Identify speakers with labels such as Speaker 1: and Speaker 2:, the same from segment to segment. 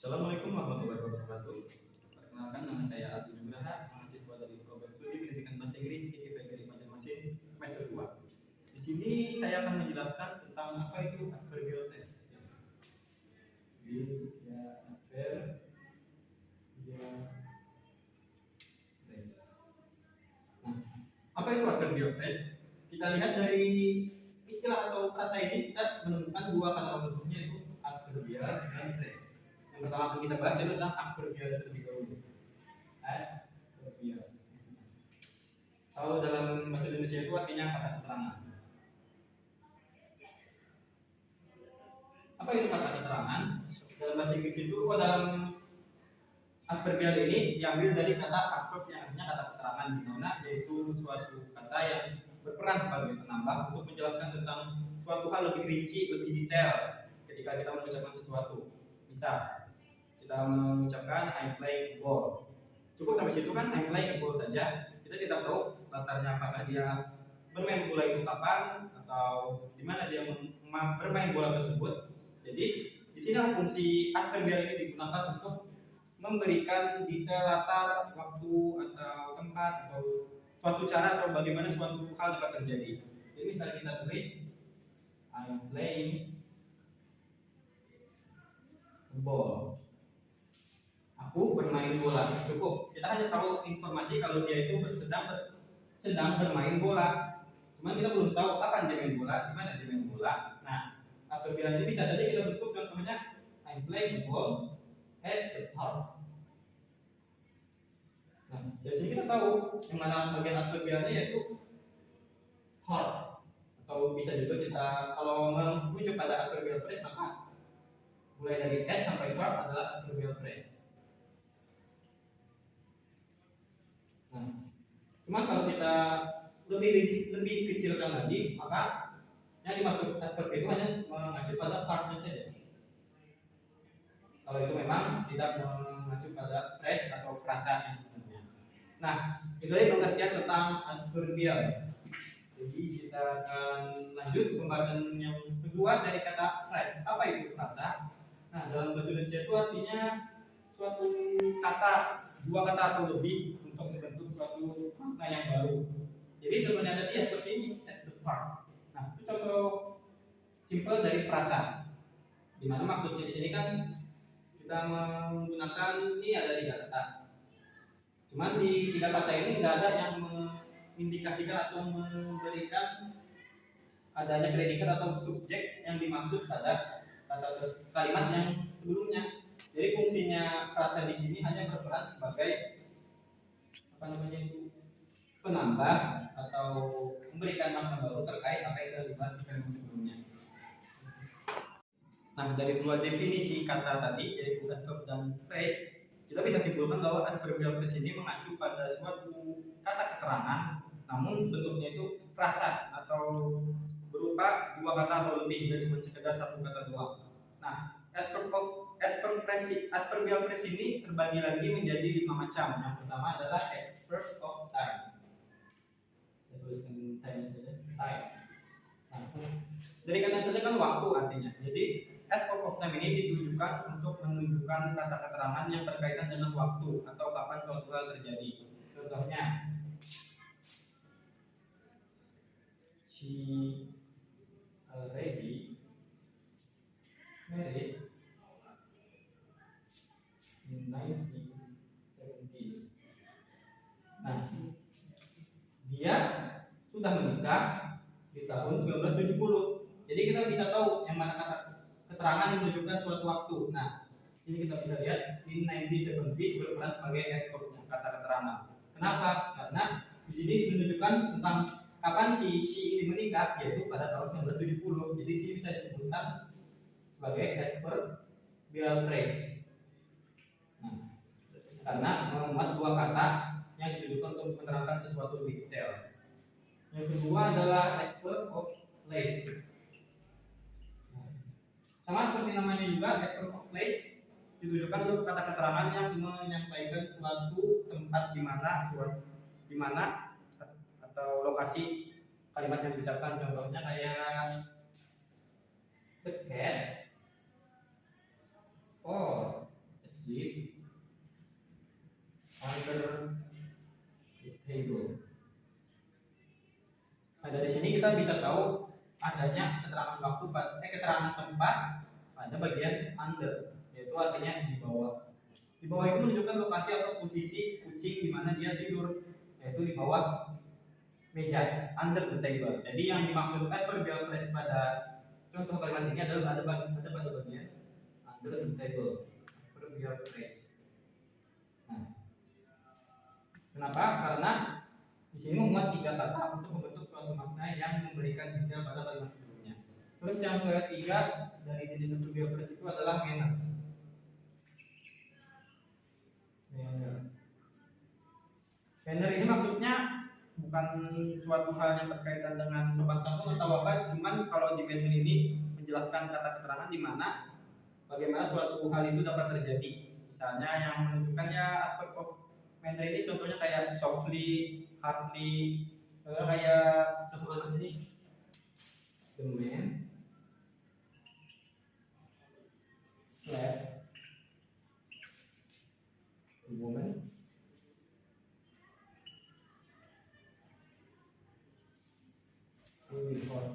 Speaker 1: Assalamualaikum warahmatullahi wabarakatuh. Perkenalkan, nama saya Ardi Nugraha, mahasiswa dari Program Studi Pendidikan Bahasa Inggris IPB Banjarmasin semester 2. Di sini saya akan menjelaskan tentang apa itu adverbial tense. Nah, apa itu adverbial tense? Kita lihat dari istilah atau frasa ini, kita menemukan dua kata bentuknya, itu adverbial dan phrase. Yang pertama akan kita bahas itu tentang adverbial terlebih dahulu. Adverbial. Kalau dalam bahasa Indonesia itu artinya kata keterangan. Apa itu kata keterangan? Dalam bahasa Inggris itu, dalam adverbial ini diambil dari kata adverb yang artinya kata keterangan, di mana yaitu suatu kata yang berperan sebagai penambah untuk menjelaskan tentang suatu hal lebih rinci, lebih detail ketika kita mengucapkan sesuatu. Misal, kita mengucapkan I'm playing ball. Cukup sampai situ kan, I'm playing ball saja. Kita tidak tahu latarnya, apakah dia bermain bola itu kapan atau di mana dia bermain bola tersebut. Jadi di sini fungsi adverbial ini digunakan untuk memberikan detail latar, waktu atau tempat atau suatu cara atau bagaimana suatu hal dapat terjadi. Jadi misalnya kita tulis I'm playing ball. Aku bermain bola. Cukup. Kita hanya tahu informasi kalau dia itu sedang bermain bola. Cuman kita belum tahu kapan dia main bola, di mana dia main bola. Nah, adverbial ini bisa saja kita bentuk, contohnya I'm playing ball at the park. Nah, dari sini kita tahu yang mana bagian adverbialnya, yaitu hard. Atau bisa juga kita kalau merujuk pada adverbial phrase, maka mulai dari at sampai part adalah adverbial phrase. Nah, cuman kalau kita lebih kecilkan lagi, maka yang dimaksud adverb itu hanya mengacu pada partnya saja. Kalau itu memang tidak mengacu pada phrase atau frasa yang sebenarnya. Nah, itu aja pengertian tentang adverbial. Jadi kita akan lanjut ke pembahasan yang kedua dari kata phrase. Apa itu frasa? Nah, dalam bahasa Indonesia itu artinya suatu kata, dua kata atau lebih untuk membentuk suatu makna yang baru. Jadi contohnya tadi ya seperti ini, at the park. Nah, itu contoh simple dari frasa. Dimana maksudnya di sini kan kita menggunakan, ini ada 3 kata. Cuman di 3 kata ini nggak ada yang mengindikasikan atau memberikan adanya predikat atau subjek yang dimaksud pada kalimat yang sebelumnya. Jadi fungsinya frasa di sini hanya berperan sebagai penambah atau memberikan makna baru terkait apa yang sudah dibahas di kalimat sebelumnya. Nah, dari 2 definisi kata tadi, yaitu adverb dan phrase, kita bisa simpulkan bahwa adverbial phrase ini mengacu pada suatu kata keterangan, namun bentuknya itu frasa atau berupa 2 kata atau lebih, tidak cuma sekedar 1 kata doang. Nah, adverbial phrase ini terbagi lagi menjadi 5 macam. Yang pertama adalah adverb of time. Saya tuliskan time saja. Time. Nah, dari kata saja kan waktu artinya. Jadi adverb of time ini ditujukan untuk menunjukkan kata keterangan yang berkaitan dengan waktu atau kapan suatu hal terjadi. Contohnya, she already married in 1970s. Nah, dia sudah menikah di tahun 1970. Jadi kita bisa tahu yang mana kata keterangan yang menunjukkan suatu waktu. Nah, ini kita bisa lihat in 1970s berperan sebagai adverb, kata keterangan. Kenapa? Karena di sini menunjukkan tentang kapan si ini menikah, yaitu pada tahun 1970. Jadi ini bisa disebutkan sebagai adverbial phrase. Nah, karena memuat 2 kata yang ditujukan untuk menerangkan sesuatu lebih detail. Yang kedua adalah adverb of place. Sama seperti namanya juga, adverb of place ditujukan untuk kata keterangan yang menyampaikan suatu tempat di mana atau lokasi kalimat yang diucapkan. Contohnya kayak the cat or kita bisa tahu adanya keterangan tempat pada bagian under, yaitu artinya di bawah. Di bawah itu menunjukkan lokasi atau posisi kucing di mana dia tidur, yaitu di bawah meja, under the table. Jadi yang dimaksud adverbial phrase pada contoh kalimat ini adalah ada pada bagian under the table, adverbial phrase. Nah, kenapa? Karena di sini memuat 3 kata untuk membentuk suatu makna yang memberikan detail pada kalimat sebelumnya. Terus yang ketiga dari jenis adverbial phrase itu adalah manner. Manner ini maksudnya bukan suatu hal yang berkaitan dengan sopan santun atau apa, cuman kalau di manner ini menjelaskan kata keterangan di mana bagaimana suatu hal itu dapat terjadi. Misalnya yang menunjukkan ya adverb of manner ini contohnya kayak softly, hardly, kayak satu kalimat ini, the man slept, the woman will hot,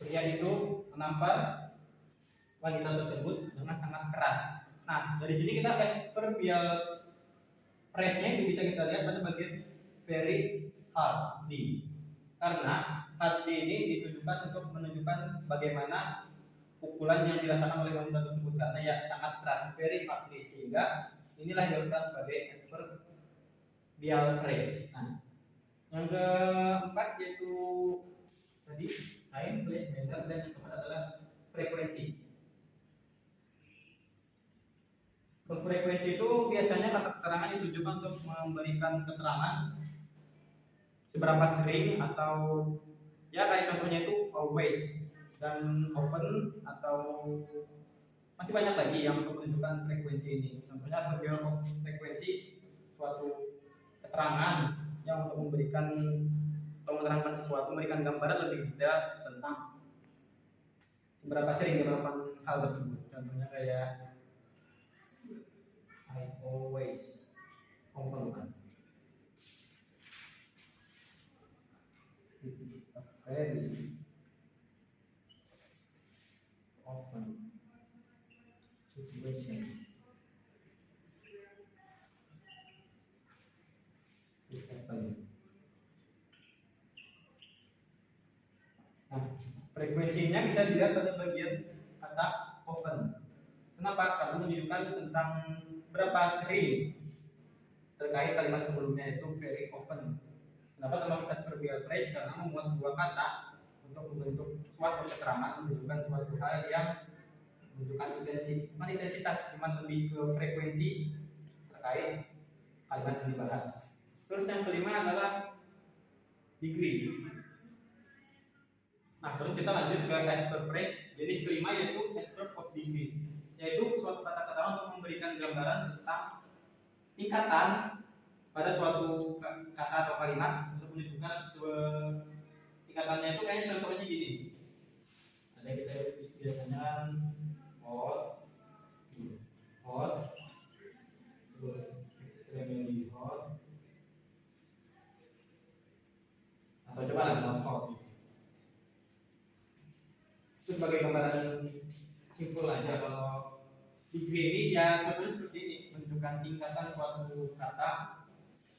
Speaker 1: pria itu menampar wanita tersebut dengan sangat keras. Nah, dari sini kita adverbial phrase-nya itu bisa kita lihat pada bagian very hardly. Karena hardly ini ditujukan untuk menunjukkan bagaimana pukulan yang dirasakan oleh wanita tersebut, karena ya sangat keras, very hardly, sehingga inilah yang dilakukan sebagai adverbial phrase. Nah, yang keempat yaitu tadi time, place, manner, dan yang keempat adalah frekuensi. Frekuensi itu biasanya kata keterangan ditujukan untuk memberikan keterangan seberapa sering, atau ya kayak contohnya itu always dan often, atau masih banyak lagi yang untuk menunjukkan frekuensi ini. Contohnya adverbial of frekuensi, suatu keterangan yang untuk memberikan atau menerangkan sesuatu, memberikan gambaran lebih detail tentang seberapa sering dia melakukan hal tersebut. Contohnya kayak I always open. It's a very often situation. It happens. Nah, frekuensinya bisa dilihat pada bagian kata often. Kenapa? Karena menunjukkan tentang seberapa sering terkait kalimat sebelumnya itu very often. Kenapa termasuk adverbial phrase? Karena memuat 2 kata untuk membentuk suatu keterangan, menunjukkan suatu hal yang menunjukkan intensitas, cuma lebih ke frekuensi terkait kalimat yang dibahas. Terus yang kelima adalah degree. Nah, terus kita lanjut ke adverb phrase jenis kelima, yaitu adverb of degree, yaitu suatu kata keterangan untuk memberikan gambaran tentang tingkatan pada suatu kata atau kalimat, untuk menunjukkan tingkatannya itu kayak contohnya gini. Ada kita biasanya hot, terus extremely hot, atau coba lah not hot. Itu sebagai gambaran simpel aja. Kalau degree ini ya contohnya seperti ini, menunjukkan tingkatan suatu kata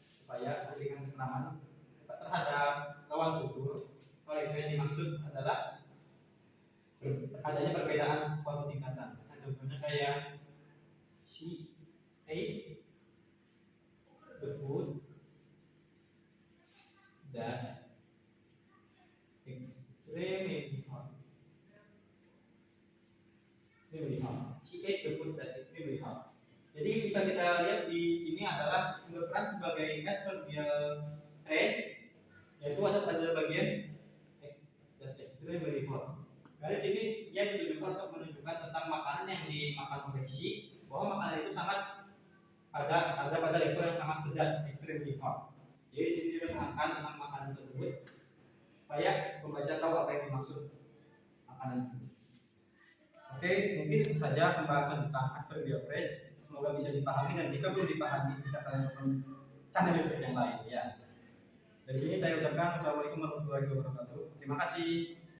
Speaker 1: supaya memberikan keterangan terhadap lawan tutur. Kalau itu yang dimaksud adalah adanya perbedaan suatu tingkatan. Nah, contohnya kayak she ate the food that extremely hot. She ate the food that extremely hot. Jadi bisa kita lihat di sini adalah berperan sebagai adverbial phrase, yaitu ada pada bagian extremely hot. Dari sini dia ditujukan untuk menunjukkan tentang makanan yang dimakan oleh she, bahwa makanan itu sangat ada pada level yang sangat pedas, extremely hot. Jadi di sini diterangkan tentang makanan tersebut supaya pembaca tahu apa yang dimaksud makanan tersebut. Oke, mungkin itu saja pembahasan tentang adverbial phrase. semoga bisa dipahami, dan jika belum dipahami bisa kalian nonton channel YouTube yang lain ya. Dari sini saya ucapkan assalamualaikum warahmatullahi wabarakatuh. Terima kasih.